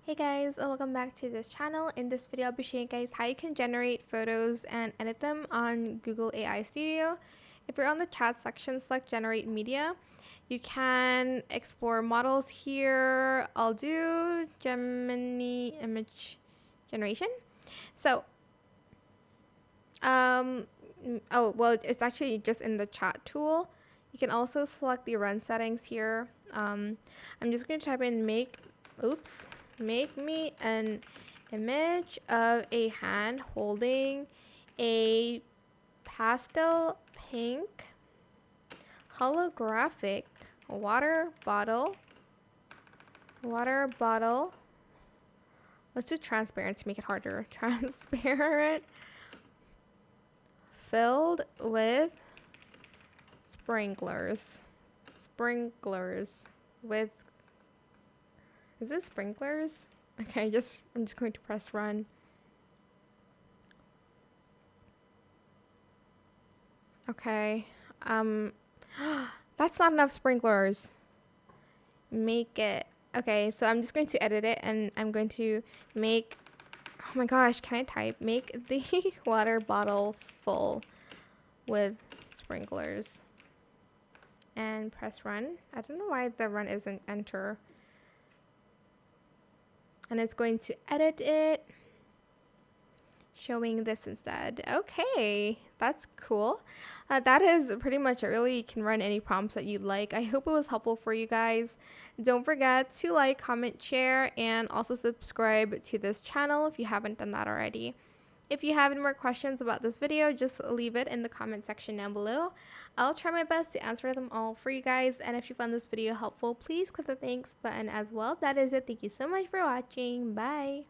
Hey guys, welcome back to this channel. In this video, I'll be showing you guys how you can generate photos and edit them on Google AI Studio. If you're on the chat section, select Generate Media. You can explore models here. I'll do Gemini Image Generation. So, oh, well, it's actually just in the chat tool. You can also select the run settings here. I'm just going to type in make me an image of a hand holding a pastel pink holographic water bottle. Let's do transparent to make it harder. Transparent, filled with sprinklers. With, is it sprinklers? Okay, I'm just going to press run. Okay. That's not enough sprinklers. Make it. Okay, so I'm just going to edit it and I'm going to make, oh my gosh, can I type? Make the water bottle full with sprinklers. And press run. I don't know why the run isn't enter. And it's going to edit it, showing this instead. Okay, that's cool. That is pretty much it. Really, you can run any prompts that you'd like. I hope it was helpful for you guys. Don't forget to like, comment, share, and also subscribe to this channel if you haven't done that already. If you have any more questions about this video, just leave it in the comment section down below. I'll try my best to answer them all for you guys. And if you found this video helpful, please click the thanks button as well. That is it. Thank you so much for watching. Bye.